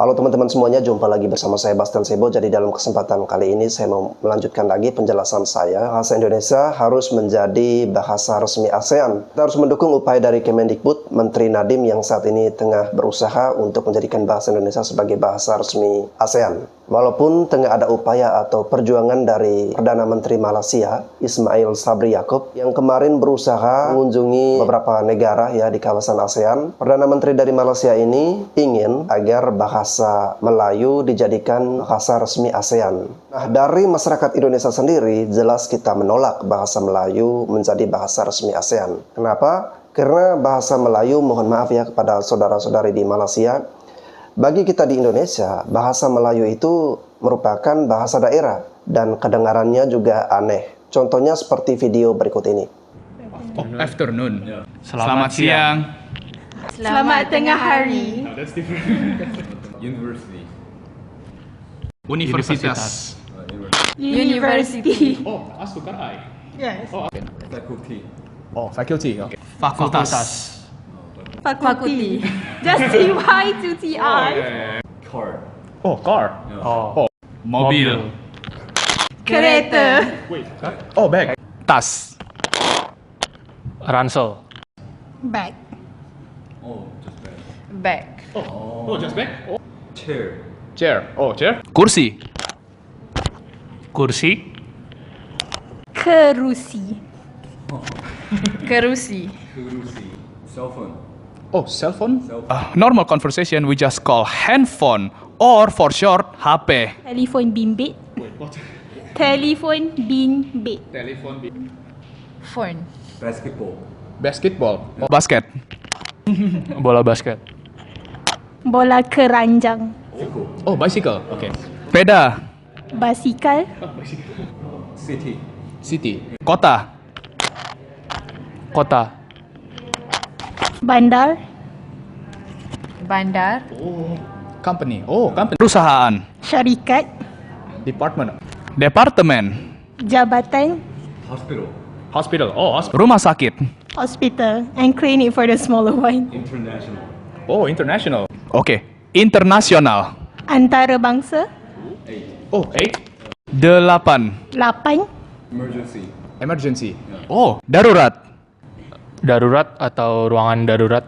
Halo teman-teman semuanya, jumpa lagi bersama saya Bastian Sebo. Jadi dalam kesempatan kali ini saya mau melanjutkan lagi penjelasan saya. Bahasa Indonesia harus menjadi bahasa resmi ASEAN. Kita harus mendukung upaya dari Kemendikbud, Menteri Nadiem yang saat ini tengah berusaha untuk menjadikan bahasa Indonesia sebagai bahasa resmi ASEAN. Walaupun tengah ada upaya atau perjuangan dari Perdana Menteri Malaysia, Ismail Sabri Yaakob, yang kemarin berusaha mengunjungi beberapa negara ya di kawasan ASEAN. Perdana Menteri dari Malaysia ini ingin agar bahasa Melayu dijadikan bahasa resmi ASEAN. Nah, dari masyarakat Indonesia sendiri, jelas kita menolak bahasa Melayu menjadi bahasa resmi ASEAN. Kenapa? Karena bahasa Melayu, mohon maaf ya kepada saudara-saudari di Malaysia, bagi kita di Indonesia, bahasa Melayu itu merupakan bahasa daerah dan kedengarannya juga aneh. Contohnya seperti video berikut ini. Oh, afternoon. Selamat siang. Selamat tengah hari. No, that's different. University. Universitas. University. Oh, as tukar I. Yes. Faculty. Oh, faculty. Okay. Fakultas. Faculty. Just TY to TI. Car. Oh, car. Oh, mobil. Kereta. Wait. Oh, bag. Tas. Ransel. Bag. Oh, just bad. Bag. Oh, just bag. Oh. Chair. Chair. Oh, chair. Kursi. Kursi. Kerusi. Kerusi. Kurusi. Cell phone. Oh, cell phone. Cell phone. Normal conversation we just call handphone or for short HP. Telefon bimbit. Wait, what? Telefon bimbit. Telephone. Phone. Basketball. Basketball. Oh, basket. Bola basket. Bola keranjang. Oh, bicycle. Okay. Peda. Basikal. City. City. Kota. Kota. Bandar. Bandar. Company. Oh, company. Perusahaan. Syarikat. Department. Departemen. Jabatan. Hospital. Hospital. Oh, hospital. Rumah sakit. Hospital. And clinic for the smaller one. International. Oh, international. Okay. Internasional. Antarabangsa. Oh, 8. 8. 8. Emergency. Emergency. Oh, darurat. Darurat atau ruangan darurat.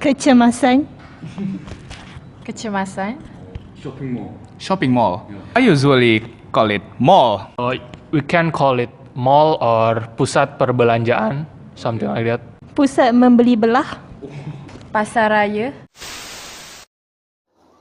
Kecemasan. Kecemasan. Shopping mall. Shopping mall. I usually call it mall. We can call it mall or pusat perbelanjaan, something like that. Pusat membeli belah. Pasar raya.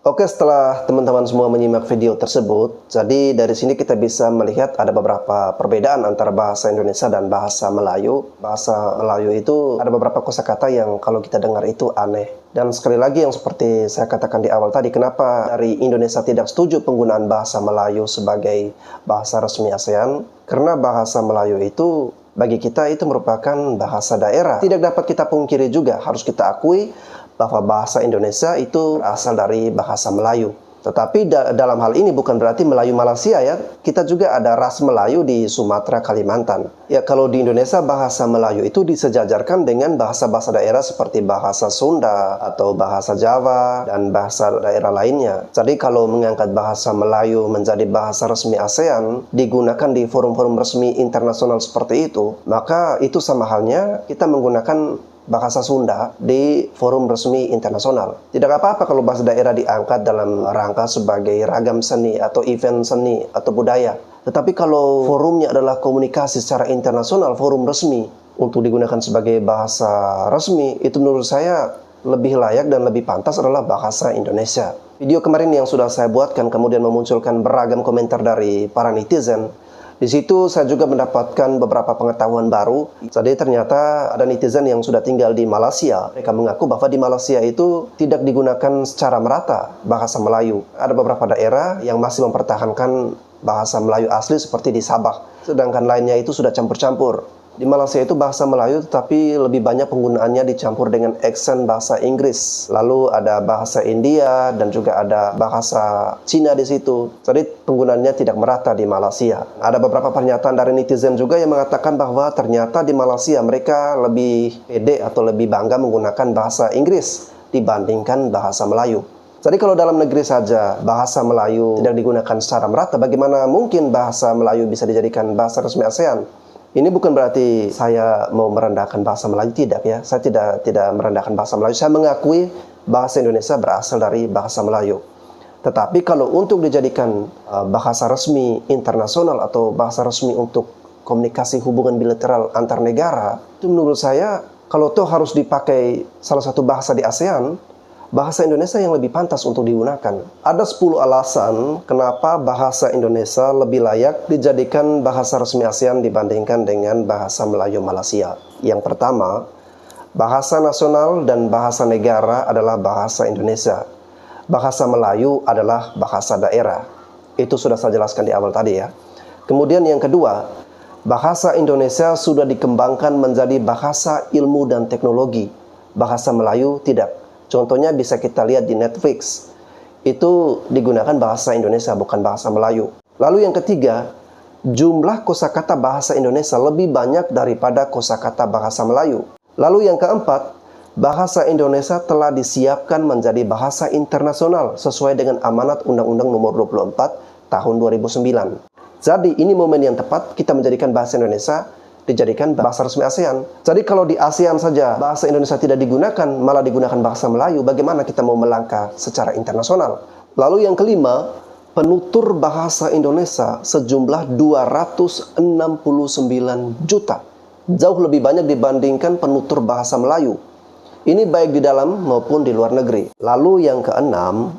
Oke, setelah teman-teman semua menyimak video tersebut, jadi dari sini kita bisa melihat ada beberapa perbedaan antara bahasa Indonesia dan bahasa Melayu. Bahasa Melayu itu ada beberapa kosakata yang kalau kita dengar itu aneh. Dan sekali lagi yang seperti saya katakan di awal tadi, kenapa dari Indonesia tidak setuju penggunaan bahasa Melayu sebagai bahasa resmi ASEAN? Karena bahasa Melayu itu bagi kita itu merupakan bahasa daerah. Tidak dapat kita pungkiri juga, harus kita akui bahwa bahasa Indonesia itu berasal dari bahasa Melayu. Tetapi dalam hal ini bukan berarti Melayu Malaysia ya. Kita juga ada ras Melayu di Sumatera, Kalimantan. Ya, kalau di Indonesia bahasa Melayu itu disejajarkan dengan bahasa-bahasa daerah seperti bahasa Sunda atau bahasa Jawa dan bahasa daerah lainnya. Jadi kalau mengangkat bahasa Melayu menjadi bahasa resmi ASEAN digunakan di forum-forum resmi internasional seperti itu, maka itu sama halnya kita menggunakan bahasa Sunda di forum resmi internasional. Tidak apa-apa kalau bahasa daerah diangkat dalam rangka sebagai ragam seni atau event seni atau budaya. Tetapi kalau forumnya adalah komunikasi secara internasional, forum resmi untuk digunakan sebagai bahasa resmi, itu menurut saya lebih layak dan lebih pantas adalah bahasa Indonesia. Video kemarin yang sudah saya buatkan kemudian memunculkan beragam komentar dari para netizen. Di situ saya juga mendapatkan beberapa pengetahuan baru. Jadi ternyata ada netizen yang sudah tinggal di Malaysia. Mereka mengaku bahwa di Malaysia itu tidak digunakan secara merata bahasa Melayu. Ada beberapa daerah yang masih mempertahankan bahasa Melayu asli seperti di Sabah. Sedangkan lainnya itu sudah campur-campur. Di Malaysia itu bahasa Melayu tetapi lebih banyak penggunaannya dicampur dengan aksen bahasa Inggris. Lalu ada bahasa India dan juga ada bahasa Cina di situ. Jadi penggunaannya tidak merata di Malaysia. Ada beberapa pernyataan dari netizen juga yang mengatakan bahwa ternyata di Malaysia mereka lebih pede atau lebih bangga menggunakan bahasa Inggris dibandingkan bahasa Melayu. Jadi kalau dalam negeri saja bahasa Melayu tidak digunakan secara merata, bagaimana mungkin bahasa Melayu bisa dijadikan bahasa resmi ASEAN? Ini bukan berarti saya mau merendahkan bahasa Melayu, tidak ya. Saya tidak merendahkan bahasa Melayu. Saya mengakui bahasa Indonesia berasal dari bahasa Melayu. Tetapi kalau untuk dijadikan bahasa resmi internasional atau bahasa resmi untuk komunikasi hubungan bilateral antar negara, itu menurut saya kalau toh harus dipakai salah satu bahasa di ASEAN, bahasa Indonesia yang lebih pantas untuk digunakan. Ada 10 alasan kenapa bahasa Indonesia lebih layak dijadikan bahasa resmi ASEAN dibandingkan dengan bahasa Melayu Malaysia. Yang pertama, bahasa nasional dan bahasa negara adalah bahasa Indonesia. Bahasa Melayu adalah bahasa daerah. Itu sudah saya jelaskan di awal tadi ya. Kemudian yang kedua, bahasa Indonesia sudah dikembangkan menjadi bahasa ilmu dan teknologi. Bahasa Melayu tidak. Contohnya bisa kita lihat di Netflix. Itu digunakan bahasa Indonesia, bukan bahasa Melayu. Lalu yang ketiga, jumlah kosakata bahasa Indonesia lebih banyak daripada kosakata bahasa Melayu. Lalu yang keempat, bahasa Indonesia telah disiapkan menjadi bahasa internasional sesuai dengan amanat Undang-Undang Nomor 24 Tahun 2009. Jadi ini momen yang tepat kita menjadikan bahasa Indonesia dijadikan bahasa resmi ASEAN. Jadi kalau di ASEAN saja bahasa Indonesia tidak digunakan, malah digunakan bahasa Melayu, bagaimana kita mau melangkah secara internasional? Lalu yang kelima, penutur bahasa Indonesia sejumlah 269 juta. Jauh lebih banyak dibandingkan penutur bahasa Melayu. Ini baik di dalam maupun di luar negeri. Lalu yang keenam,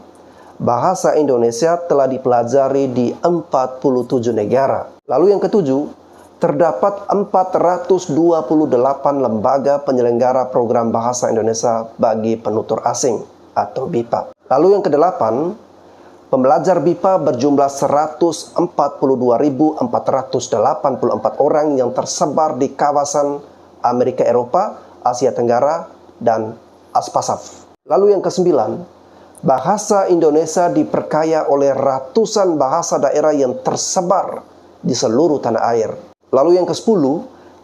bahasa Indonesia telah dipelajari di 47 negara. Lalu yang ketujuh, terdapat 428 lembaga penyelenggara program bahasa Indonesia bagi penutur asing atau BIPA. Lalu yang kedelapan, pembelajar BIPA berjumlah 142.484 orang yang tersebar di kawasan Amerika Eropa, Asia Tenggara, dan Aspasaf. Lalu yang kesembilan, bahasa Indonesia diperkaya oleh ratusan bahasa daerah yang tersebar di seluruh tanah air. Lalu yang ke-10,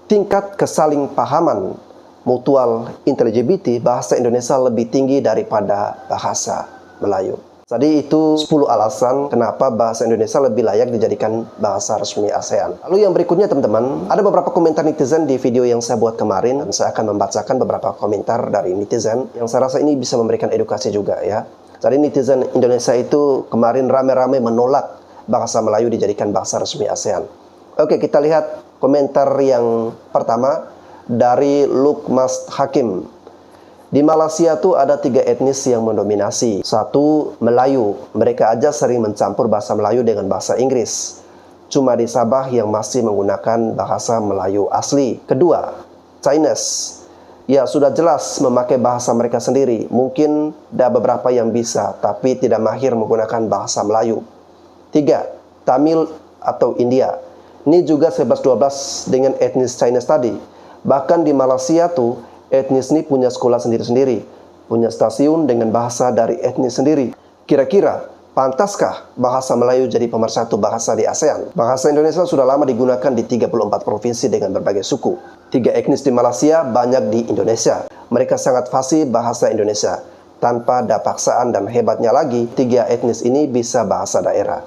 tingkat kesaling pahaman mutual intelligibility bahasa Indonesia lebih tinggi daripada bahasa Melayu. Jadi itu 10 alasan kenapa bahasa Indonesia lebih layak dijadikan bahasa resmi ASEAN. Lalu yang berikutnya teman-teman, ada beberapa komentar netizen di video yang saya buat kemarin, dan saya akan membacakan beberapa komentar dari netizen yang saya rasa ini bisa memberikan edukasi juga ya. Jadi netizen Indonesia itu kemarin rame-rame menolak bahasa Melayu dijadikan bahasa resmi ASEAN. Oke, kita lihat komentar yang pertama dari Lukmas Hakim. Di Malaysia tuh ada 3 etnis yang mendominasi. 1, Melayu. Mereka aja sering mencampur bahasa Melayu dengan bahasa Inggris. Cuma di Sabah yang masih menggunakan bahasa Melayu asli. 2, Chinese. Ya, sudah jelas memakai bahasa mereka sendiri. Mungkin ada beberapa yang bisa, tapi tidak mahir menggunakan bahasa Melayu. 3, Tamil atau India. Ini juga 11-12 dengan etnis Chinese tadi. Bahkan di Malaysia tuh, etnis ini punya sekolah sendiri-sendiri. Punya stasiun dengan bahasa dari etnis sendiri. Kira-kira, pantaskah bahasa Melayu jadi pemersatu bahasa di ASEAN? Bahasa Indonesia sudah lama digunakan di 34 provinsi dengan berbagai suku. 3 etnis di Malaysia, banyak di Indonesia. Mereka sangat fasih bahasa Indonesia. Tanpa ada paksaan dan hebatnya lagi, 3 etnis ini bisa bahasa daerah.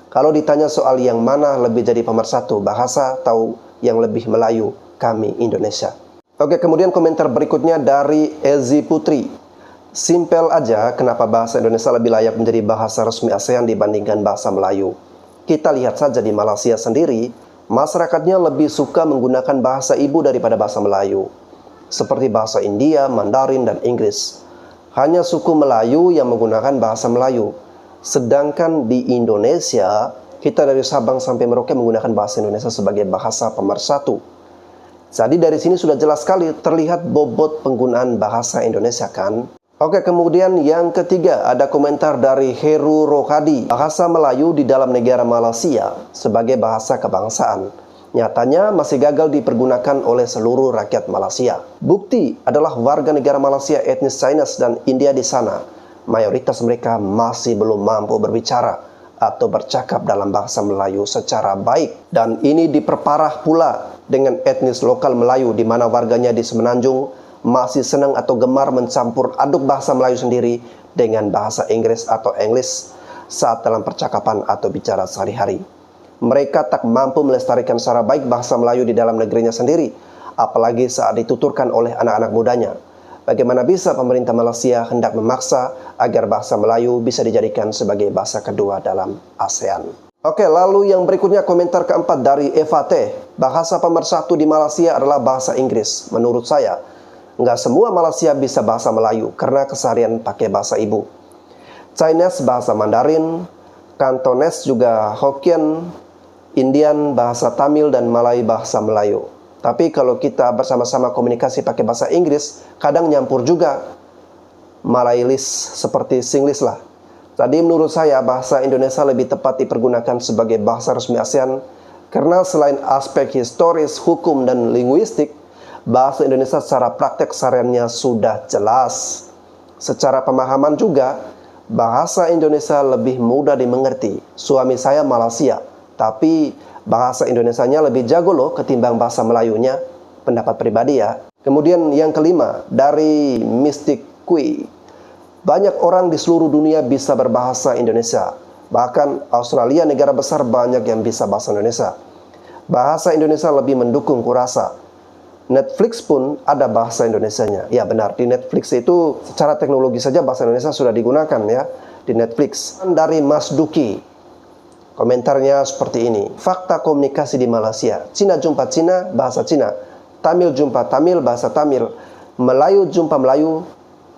Kalau ditanya soal yang mana lebih jadi pemersatu bahasa atau yang lebih Melayu, kami Indonesia. Oke, kemudian komentar berikutnya dari Ezi Putri. Simpel aja kenapa bahasa Indonesia lebih layak menjadi bahasa resmi ASEAN dibandingkan bahasa Melayu. Kita lihat saja di Malaysia sendiri, masyarakatnya lebih suka menggunakan bahasa ibu daripada bahasa Melayu. Seperti bahasa India, Mandarin, dan Inggris. Hanya suku Melayu yang menggunakan bahasa Melayu. Sedangkan di Indonesia, kita dari Sabang sampai Merauke menggunakan bahasa Indonesia sebagai bahasa pemersatu. Jadi dari sini sudah jelas sekali terlihat bobot penggunaan bahasa Indonesia kan. Oke, kemudian yang ketiga ada komentar dari Heru Rohadi. Bahasa Melayu di dalam negara Malaysia sebagai bahasa kebangsaan. Nyatanya masih gagal dipergunakan oleh seluruh rakyat Malaysia. Bukti adalah warga negara Malaysia etnis Chinese dan India di sana. Mayoritas mereka masih belum mampu berbicara atau bercakap dalam bahasa Melayu secara baik. Dan ini diperparah pula dengan etnis lokal Melayu di mana warganya di Semenanjung masih senang atau gemar mencampur aduk bahasa Melayu sendiri dengan bahasa Inggris atau English saat dalam percakapan atau bicara sehari-hari. Mereka tak mampu melestarikan secara baik bahasa Melayu di dalam negerinya sendiri, apalagi saat dituturkan oleh anak-anak mudanya. Bagaimana bisa pemerintah Malaysia hendak memaksa agar bahasa Melayu bisa dijadikan sebagai bahasa kedua dalam ASEAN? Oke, lalu yang berikutnya komentar keempat dari Eva T. Bahasa pemersatu di Malaysia adalah bahasa Inggris. Menurut saya, nggak semua Malaysia bisa bahasa Melayu karena keseharian pakai bahasa ibu. Chinese bahasa Mandarin, Cantonese juga Hokkien, Indian bahasa Tamil, dan Malay bahasa Melayu. Tapi kalau kita bersama-sama komunikasi pakai bahasa Inggris, kadang nyampur juga Malayalis seperti Singlish lah. Jadi menurut saya bahasa Indonesia lebih tepat dipergunakan sebagai bahasa resmi ASEAN karena selain aspek historis, hukum, dan linguistik, bahasa Indonesia secara praktek kesehariannya sudah jelas. Secara pemahaman juga, bahasa Indonesia lebih mudah dimengerti. Suami saya Malaysia, tapi bahasa Indonesianya lebih jago loh ketimbang bahasa Melayunya. Pendapat pribadi ya. Kemudian yang kelima, dari Mystic Kui. Banyak orang di seluruh dunia bisa berbahasa Indonesia. Bahkan Australia, negara besar, banyak yang bisa bahasa Indonesia. Bahasa Indonesia lebih mendukung kurasa. Netflix pun ada bahasa Indonesianya. Ya benar, di Netflix itu secara teknologi saja bahasa Indonesia sudah digunakan ya di Netflix. Dari Mas Duki, komentarnya seperti ini. Fakta komunikasi di Malaysia. Cina jumpa Cina, bahasa Cina. Tamil jumpa Tamil, bahasa Tamil. Melayu jumpa Melayu,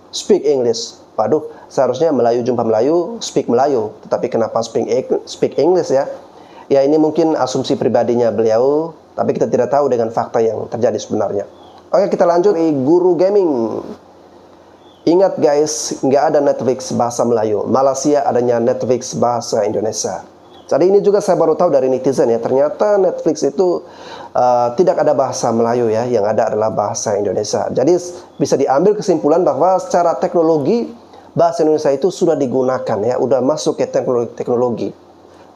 speak English. Waduh, seharusnya Melayu jumpa Melayu, speak Melayu. Tetapi kenapa speak English ya? Ya ini mungkin asumsi pribadinya beliau, tapi kita tidak tahu dengan fakta yang terjadi sebenarnya. Oke, kita lanjut. Guru Gaming. Ingat guys, nggak ada Netflix bahasa Melayu. Malaysia adanya Netflix bahasa Indonesia. Jadi ini juga saya baru tahu dari netizen ya. Ternyata Netflix itu tidak ada bahasa Melayu ya. Yang ada adalah bahasa Indonesia. Jadi bisa diambil kesimpulan bahwa secara teknologi bahasa Indonesia itu sudah digunakan ya. Udah masuk ke teknologi.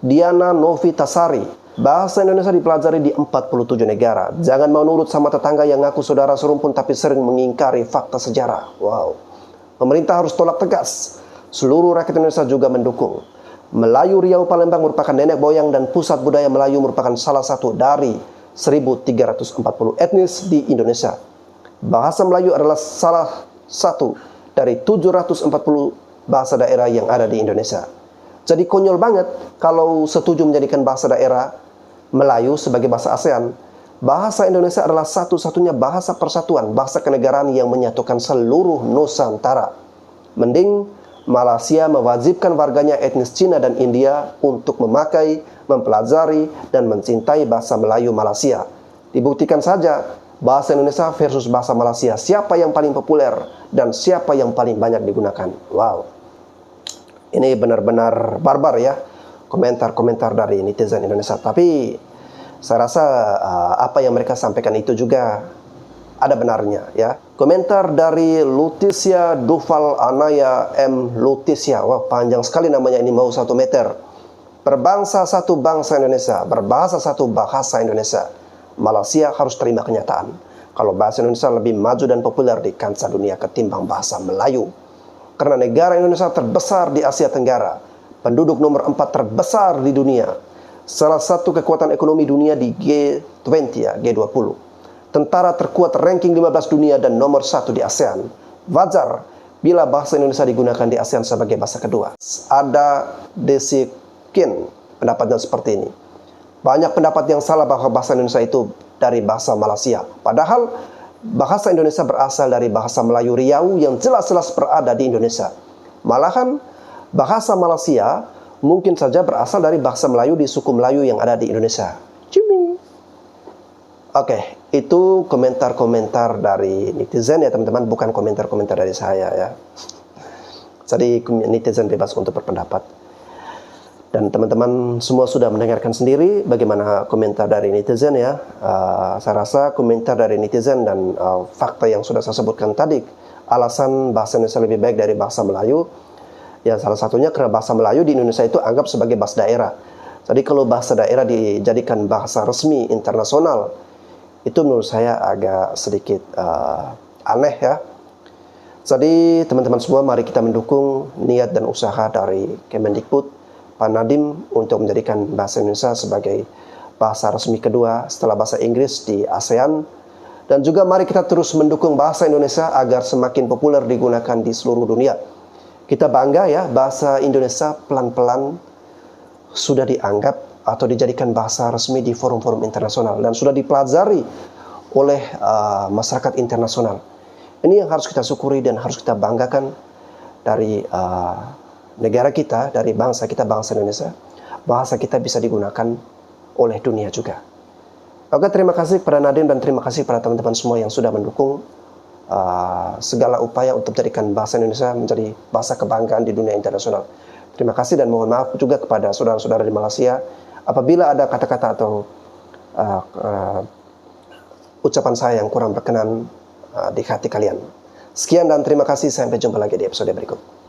Diana Novitasari. Bahasa Indonesia dipelajari di 47 negara. Jangan mau nurut sama tetangga yang ngaku saudara serumpun tapi sering mengingkari fakta sejarah. Wow. Pemerintah harus tolak tegas. Seluruh rakyat Indonesia juga mendukung. Melayu Riau Palembang merupakan nenek moyang dan pusat budaya Melayu, merupakan salah satu dari 1340 etnis di Indonesia. Bahasa Melayu adalah salah satu dari 740 bahasa daerah yang ada di Indonesia. Jadi konyol banget kalau setuju menjadikan bahasa daerah Melayu sebagai bahasa ASEAN. Bahasa Indonesia adalah satu-satunya bahasa persatuan, bahasa kenegaraan yang menyatukan seluruh Nusantara. Mending Malaysia mewajibkan warganya etnis Cina dan India untuk memakai, mempelajari, dan mencintai bahasa Melayu Malaysia. Dibuktikan saja bahasa Indonesia versus bahasa Malaysia, siapa yang paling populer dan siapa yang paling banyak digunakan. Wow, ini benar-benar barbar ya komentar-komentar dari netizen Indonesia. Tapi saya rasa apa yang mereka sampaikan itu juga ada benarnya ya. Komentar dari Luticia Duval Anaya M. Luticia. Wah, panjang sekali namanya ini, mau 1 meter. Berbangsa satu bangsa Indonesia, berbahasa satu bahasa Indonesia. Malaysia harus terima kenyataan kalau bahasa Indonesia lebih maju dan populer di kancah dunia ketimbang bahasa Melayu. Karena negara Indonesia terbesar di Asia Tenggara, penduduk nomor 4 terbesar di dunia, salah satu kekuatan ekonomi dunia di G20 ya, G20. Tentara terkuat ranking 15 dunia dan nomor 1 di ASEAN. Wajar bila bahasa Indonesia digunakan di ASEAN sebagai bahasa kedua. Ada Desi Kin, pendapatnya seperti ini. Banyak pendapat yang salah bahwa bahasa Indonesia itu dari bahasa Malaysia. Padahal bahasa Indonesia berasal dari bahasa Melayu Riau yang jelas-jelas berada di Indonesia. Malahan bahasa Malaysia mungkin saja berasal dari bahasa Melayu di suku Melayu yang ada di Indonesia. Oke, itu komentar-komentar dari netizen ya teman-teman, bukan komentar-komentar dari saya ya. Jadi netizen bebas untuk berpendapat. Dan teman-teman semua sudah mendengarkan sendiri bagaimana komentar dari netizen ya. Saya rasa komentar dari netizen dan fakta yang sudah saya sebutkan tadi, alasan bahasa Indonesia lebih baik dari bahasa Melayu, ya salah satunya karena bahasa Melayu di Indonesia itu anggap sebagai bahasa daerah. Jadi kalau bahasa daerah dijadikan bahasa resmi internasional, itu menurut saya agak sedikit aneh ya. Jadi teman-teman semua, mari kita mendukung niat dan usaha dari Kemendikbud, Pak Nadiem, untuk menjadikan bahasa Indonesia sebagai bahasa resmi kedua setelah bahasa Inggris di ASEAN. Dan juga mari kita terus mendukung bahasa Indonesia agar semakin populer digunakan di seluruh dunia. Kita bangga ya, bahasa Indonesia pelan-pelan sudah dianggap atau dijadikan bahasa resmi di forum-forum internasional dan sudah dipelajari oleh masyarakat internasional. Ini yang harus kita syukuri dan harus kita banggakan dari negara kita, dari bangsa kita, bangsa Indonesia. Bahasa kita bisa digunakan oleh dunia juga. Oke, terima kasih kepada Nadiem dan terima kasih kepada teman-teman semua yang sudah mendukung segala upaya untuk menjadikan bahasa Indonesia menjadi bahasa kebanggaan di dunia internasional. Terima kasih dan mohon maaf juga kepada saudara-saudara di Malaysia apabila ada kata-kata atau ucapan saya yang kurang berkenan di hati kalian. Sekian dan terima kasih, sampai jumpa lagi di episode berikut.